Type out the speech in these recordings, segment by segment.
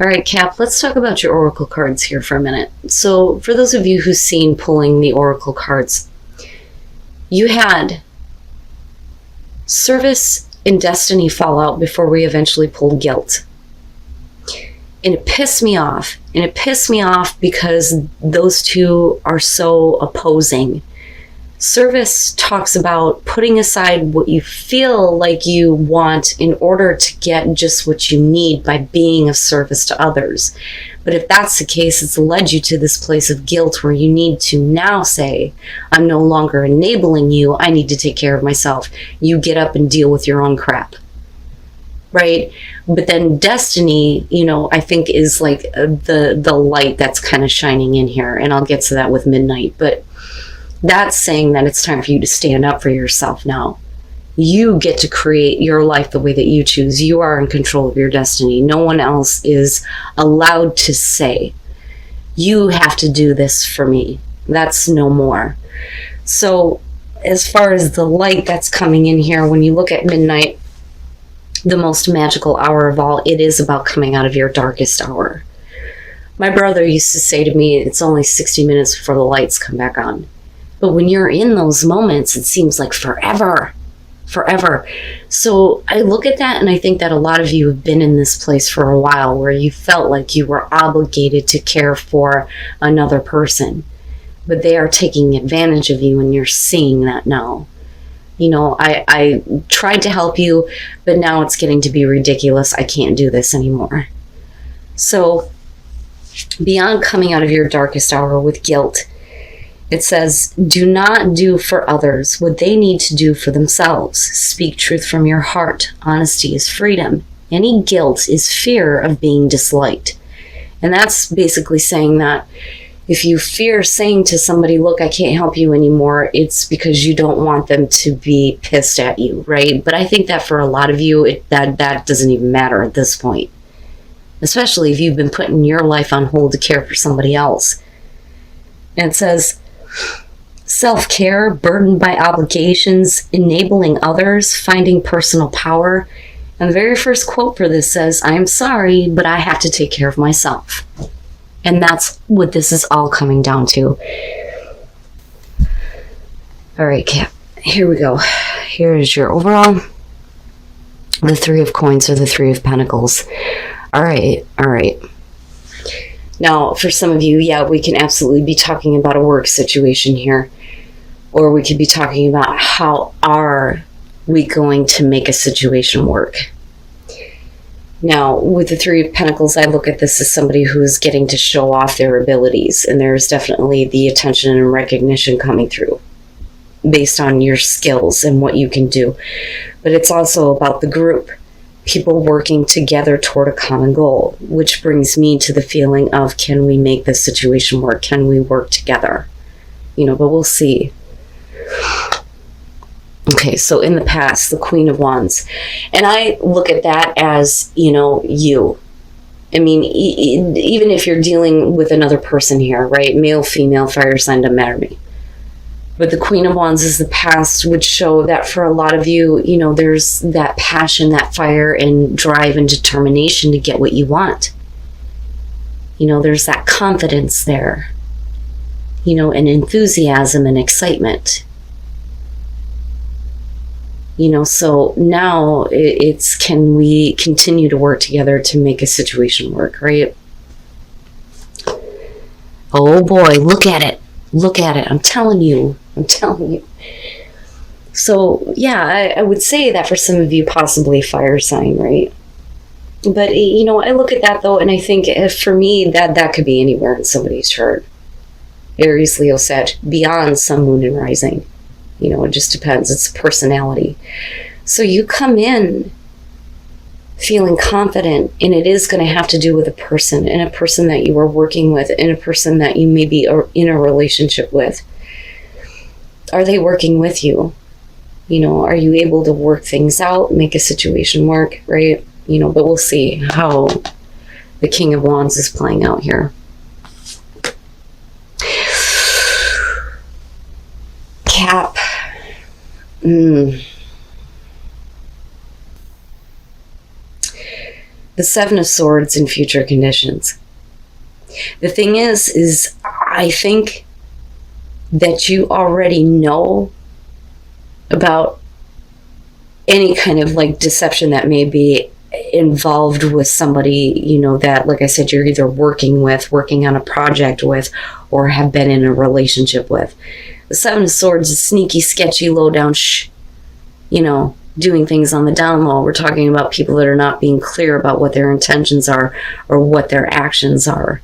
All right, Cap, let's talk about your oracle cards here for a minute. So for those of you who've seen pulling the oracle cards, you had service and destiny fall out before we eventually pulled guilt. And it pissed me off. And it pissed me off because those two are so opposing. Service talks about putting aside what you feel like you want in order to get just what you need by being of service to others. But if that's the case, it's led you to this place of guilt where you need to now say, I'm no longer enabling you. I need to take care of myself. You get up and deal with your own crap. Right? But then destiny, I think is like the light that's kind of shining in here. And I'll get to that with midnight. But that's saying that it's time for you to stand up for yourself now. You get to create your life the way that you choose. You are in control of your destiny. No one else is allowed to say, you have to do this for me. That's no more. So as far as the light that's coming in here, when you look at midnight, the most magical hour of all, it is about coming out of your darkest hour. My brother used to say to me, it's only 60 minutes before the lights come back on. But when you're in those moments, it seems like forever. So I look at that and I think that a lot of you have been in this place for a while where you felt like you were obligated to care for another person. But they are taking advantage of you and you're seeing that now. I tried to help you, but now it's getting to be ridiculous. I can't do this anymore. So beyond coming out of your darkest hour with guilt, it says, do not do for others what they need to do for themselves. Speak truth from your heart. Honesty is freedom. Any guilt is fear of being disliked. And that's basically saying that if you fear saying to somebody, look, I can't help you anymore, it's because you don't want them to be pissed at you, right? But I think that for a lot of you, that doesn't even matter at this point. Especially if you've been putting your life on hold to care for somebody else. And it says, self-care, burdened by obligations, enabling others, finding personal power. And the very first quote for this says, I'm sorry, but I have to take care of myself. And that's what this is all coming down to. All right, Cap, here we go. Here is your overall. The Three of Coins or the Three of Pentacles. All right. Now, for some of you, yeah, we can absolutely be talking about a work situation here. Or we could be talking about how are we going to make a situation work. Now, with the Three of Pentacles, I look at this as somebody who's getting to show off their abilities. And there's definitely the attention and recognition coming through based on your skills and what you can do. But it's also about the group. People working together toward a common goal, which brings me to the feeling of, can we make this situation work? Can we work together? But we'll see. Okay, so in the past, the Queen of Wands. And I look at that as, you. I mean, even if you're dealing with another person here, right? Male, female, fire sign, doesn't matter to me. But the Queen of Wands is the past, would show that for a lot of you, there's that passion, that fire and drive and determination to get what you want. There's that confidence there, and enthusiasm and excitement. So now it's, can we continue to work together to make a situation work, right? Oh boy, look at it. I'm telling you. So yeah, I would say that for some of you, possibly fire sign, right? But I look at that though, and I think for me that could be anywhere in somebody's chart. Aries, Leo, Sag, beyond sun, moon, and rising. It just depends. It's personality. So you come in feeling confident, and it is going to have to do with a person, and a person that you are working with, and a person that you may be in a relationship with. Are they working with you? Are you able to work things out, make a situation work, right? But we'll see how the King of Wands is playing out here. Cap. The The Seven of Swords in future conditions. The thing is I think that you already know about any kind of like deception that may be involved with somebody, you know, that, like I said, you're either working on a project with, or have been in a relationship with. The Seven of Swords is sneaky, sketchy, low down, you know, doing things on the down low. We're talking about people that are not being clear about what their intentions are or what their actions are.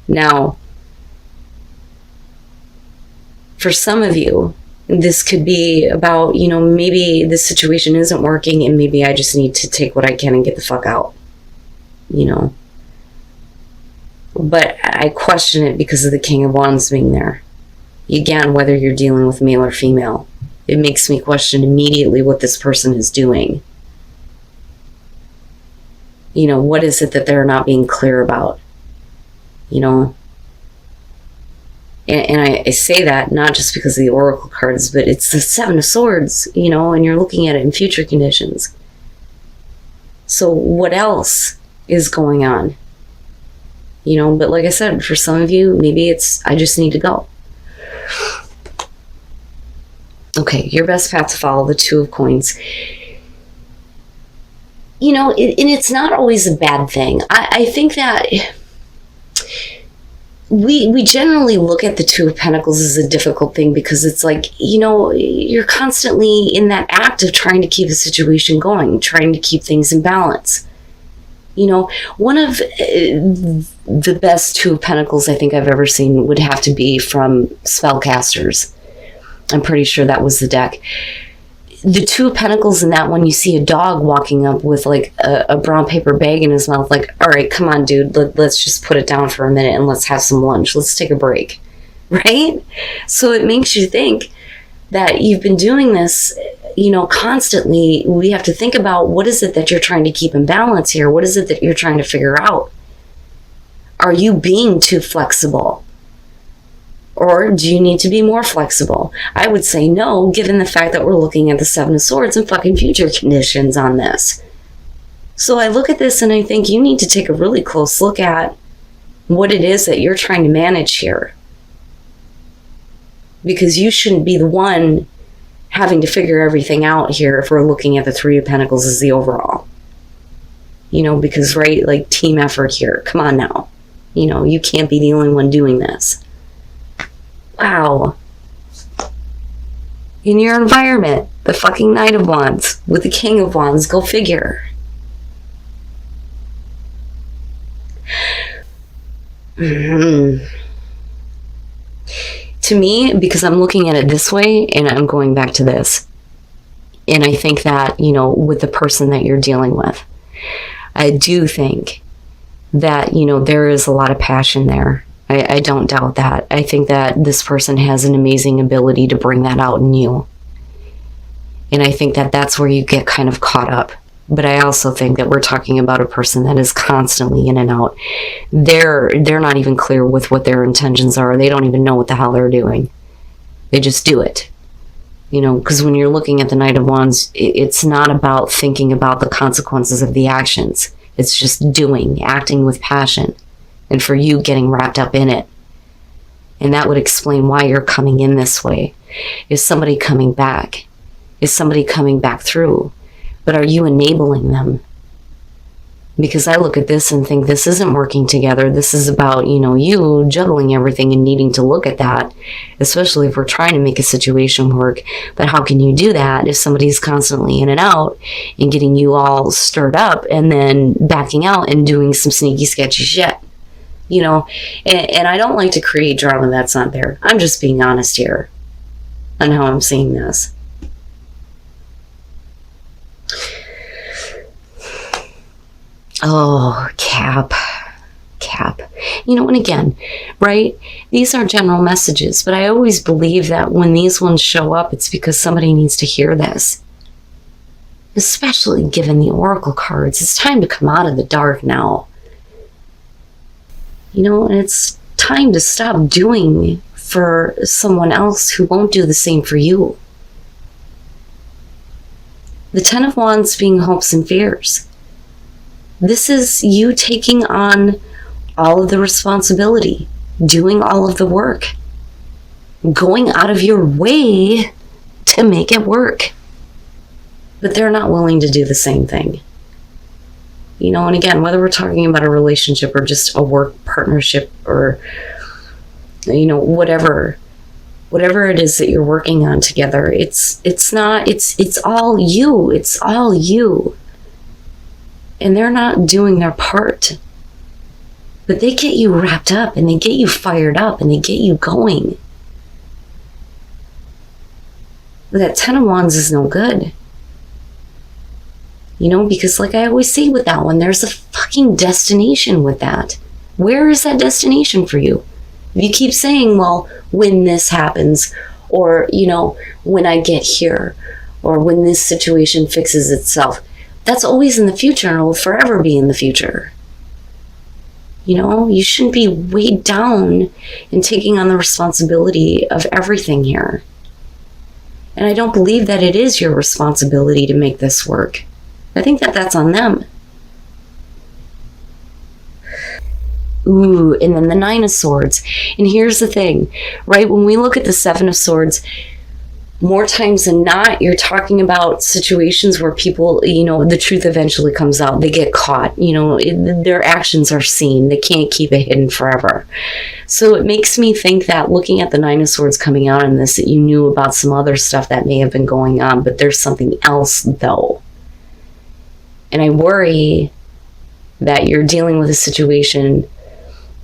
Now, for some of you, this could be about, you know, maybe this situation isn't working and maybe I just need to take what I can and get the fuck out, you know. But I question it because of the King of Wands being there. Again, whether you're dealing with male or female, it makes me question immediately what this person is doing. You know, what is it that they're not being clear about? You know, and I say that not just because of the Oracle cards, but it's the Seven of Swords, you know, and you're looking at it in future conditions. So what else is going on? You know, but like I said, for some of you, maybe it's, I just need to go. Okay, your best path to follow, the Two of Coins. You know, and it's not always a bad thing. I think that we generally look at the Two of Pentacles as a difficult thing because it's like, you know, you're constantly in that act of trying to keep a situation going, trying to keep things in balance. You know, one of the best Two of Pentacles I think I've ever seen would have to be from Spellcasters. I'm pretty sure that was the deck. The Two of Pentacles in that one, you see a dog walking up with like a brown paper bag in his mouth, like, all right, come on, dude, let's just put it down for a minute and let's have some lunch. Let's take a break, right? So it makes you think that you've been doing this, you know, constantly. We have to think about, what is it that you're trying to keep in balance here? What is it that you're trying to figure out? Are you being too flexible? Or do you need to be more flexible? I would say no, given the fact that we're looking at the Seven of Swords and fucking future conditions on this. So I look at this and I think you need to take a really close look at what it is that you're trying to manage here. Because you shouldn't be the one having to figure everything out here if we're looking at the Three of Pentacles as the overall. You know, because, right, like, team effort here. Come on now. You know, you can't be the only one doing this. Wow. In your environment, the fucking Knight of Wands with the King of Wands, go figure. To me, because I'm looking at it this way and I'm going back to this, and I think that, you know, with the person that you're dealing with, I do think that, you know, there is a lot of passion there. I don't doubt that. I think that this person has an amazing ability to bring that out in you. And I think that that's where you get kind of caught up. But I also think that we're talking about a person that is constantly in and out. They're not even clear with what their intentions are. They don't even know what the hell they're doing. They just do it. You know, because when you're looking at the Knight of Wands, it's not about thinking about the consequences of the actions. It's just doing, acting with passion. And for you, getting wrapped up in it. And that would explain why you're coming in this way. Is somebody coming back? Is somebody coming back through? But are you enabling them? Because I look at this and think this isn't working together. This is about, you know, you juggling everything and needing to look at that. Especially if we're trying to make a situation work. But how can you do that if somebody's constantly in and out and getting you all stirred up and then backing out and doing some sneaky, sketchy shit? You know, and I don't like to create drama that's not there. I'm just being honest here on how I'm seeing this. Oh, Cap. You know, and again, right? These are general messages, but I always believe that when these ones show up, it's because somebody needs to hear this. Especially given the Oracle cards. It's time to come out of the dark now. You know, and it's time to stop doing for someone else who won't do the same for you. The Ten of Wands being hopes and fears. This is you taking on all of the responsibility, doing all of the work, going out of your way to make it work. But they're not willing to do the same thing. You know, and again, whether we're talking about a relationship or just a work partnership or, you know, whatever it is that you're working on together, it's all you. It's all you. And they're not doing their part. But they get you wrapped up and they get you fired up and they get you going. But that 10 of Wands is no good. You know, because like I always say with that one, there's a fucking destination with that. Where is that destination for you? If you keep saying, well, when this happens, or, you know, when I get here, or when this situation fixes itself, that's always in the future and it will forever be in the future. You know, you shouldn't be weighed down in taking on the responsibility of everything here. And I don't believe that it is your responsibility to make this work. I think that that's on them. Ooh, and then the 9 of Swords. And here's the thing, right? When we look at the 7 of Swords, more times than not, you're talking about situations where people, you know, the truth eventually comes out. They get caught, you know, their actions are seen. They can't keep it hidden forever. So it makes me think that looking at the 9 of Swords coming out in this, that you knew about some other stuff that may have been going on, but there's something else though. And I worry that you're dealing with a situation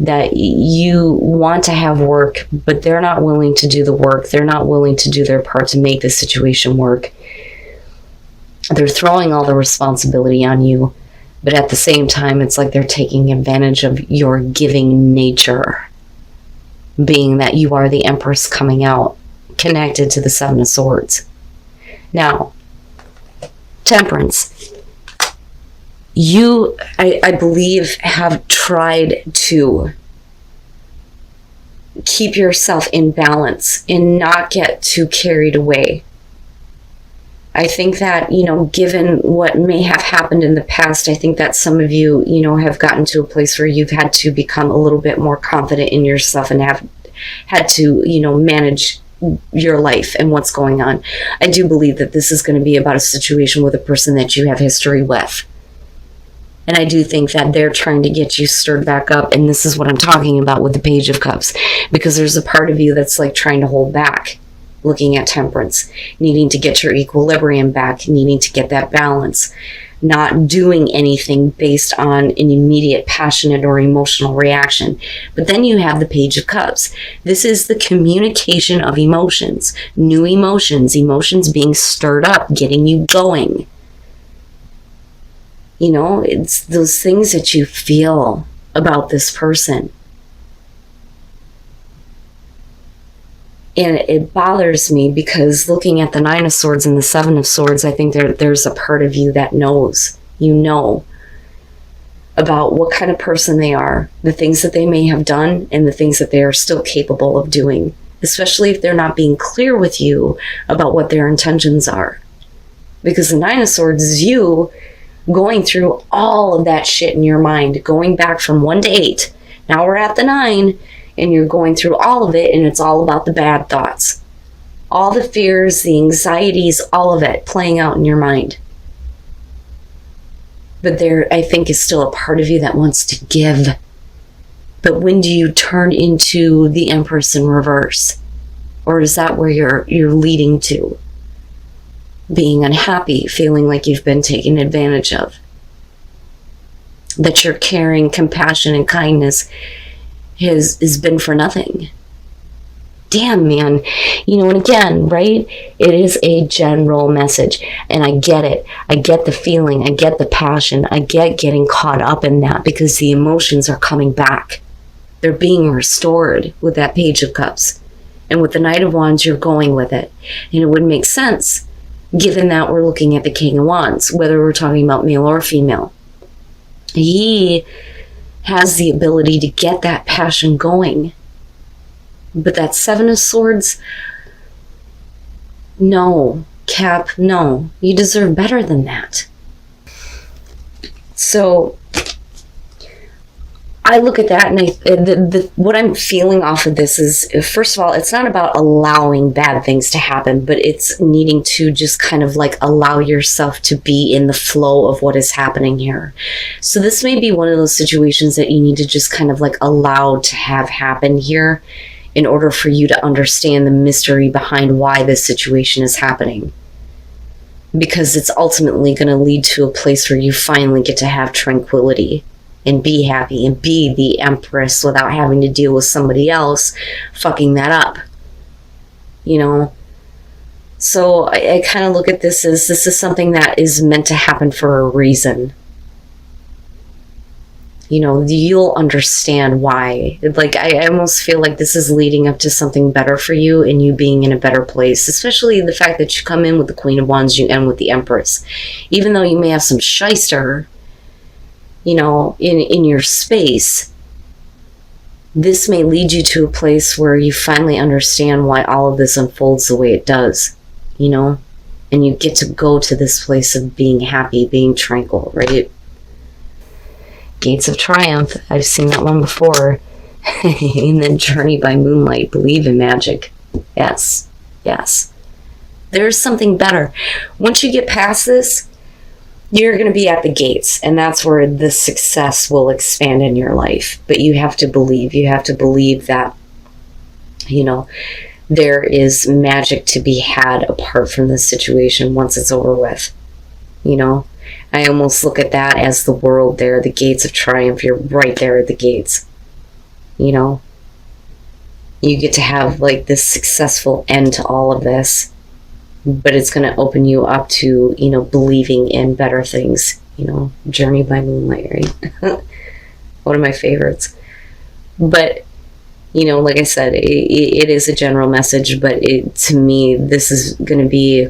that you want to have work, but they're not willing to do the work. They're not willing to do their part to make the situation work. They're throwing all the responsibility on you, but at the same time, it's like they're taking advantage of your giving nature, being that you are the Empress coming out, connected to the 7 of Swords. Now, Temperance. You, I believe, have tried to keep yourself in balance and not get too carried away. I think that, you know, given what may have happened in the past, I think that some of you, you know, have gotten to a place where you've had to become a little bit more confident in yourself and have had to, you know, manage your life and what's going on. I do believe that this is going to be about a situation with a person that you have history with. And I do think that they're trying to get you stirred back up. And this is what I'm talking about with the Page of Cups. Because there's a part of you that's like trying to hold back, looking at Temperance, needing to get your equilibrium back, needing to get that balance, not doing anything based on an immediate passionate or emotional reaction. But then you have the Page of Cups. This is the communication of emotions, new emotions, emotions being stirred up, getting you going. You know, it's those things that you feel about this person. And it bothers me because looking at the 9 of Swords and the 7 of Swords, I think there's a part of you that knows, you know, about what kind of person they are, the things that they may have done, and the things that they are still capable of doing, especially if they're not being clear with you about what their intentions are. Because the 9 of Swords is you going through all of that shit in your mind, going back from 1 to 8. Now we're at the 9, and you're going through all of it, and it's all about the bad thoughts. All the fears, the anxieties, all of it playing out in your mind. But there, I think, is still a part of you that wants to give. But when do you turn into the Empress in reverse? Or is that where you're leading to? Being unhappy, feeling like you've been taken advantage of. That your caring, compassion, and kindness has been for nothing. Damn, man. You know, and again, right? It is a general message. And I get it. I get the feeling. I get the passion. I get getting caught up in that because the emotions are coming back. They're being restored with that Page of Cups. And with the Knight of Wands, you're going with it. And it would make sense, given that we're looking at the King of Wands, whether we're talking about male or female. He has the ability to get that passion going. But that 7 of Swords, no, Cap, no. You deserve better than that. So I look at that, and what I'm feeling off of this is, first of all, it's not about allowing bad things to happen, but it's needing to just kind of like allow yourself to be in the flow of what is happening here. So this may be one of those situations that you need to just kind of like allow to have happen here in order for you to understand the mystery behind why this situation is happening. Because it's ultimately going to lead to a place where you finally get to have tranquility and be happy and be the empress without having to deal with somebody else fucking that up. You know? So I kind of look at this as, this is something that is meant to happen for a reason. You know, you'll understand why. Like, I almost feel like this is leading up to something better for you and you being in a better place. Especially the fact that you come in with the Queen of Wands, you end with the Empress. Even though you may have some shyster, you know, in your space, this may lead you to a place where you finally understand why all of this unfolds the way it does, you know? And you get to go to this place of being happy, being tranquil, right? Gates of Triumph, I've seen that one before. And then Journey by Moonlight, believe in magic. Yes, yes. There's something better. Once you get past this, you're going to be at the gates, and that's where the success will expand in your life. But you have to believe. You have to believe that, you know, there is magic to be had apart from this situation once it's over with. You know, I almost look at that as the world there, the gates of triumph. You're right there at the gates. You know, you get to have like this successful end to all of this. But it's going to open you up to, you know, believing in better things. You know, Journey by Moonlight, right? One of my favorites. But, you know, like I said, it is a general message, but to me, this is going to be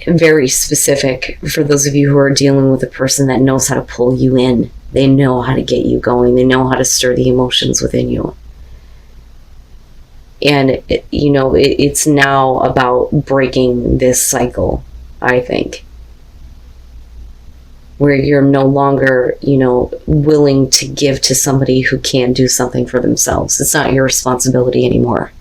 very specific for those of you who are dealing with a person that knows how to pull you in. They know how to get you going. They know how to stir the emotions within you. And, you know, it's now about breaking this cycle, I think. Where you're no longer, you know, willing to give to somebody who can't do something for themselves. It's not your responsibility anymore.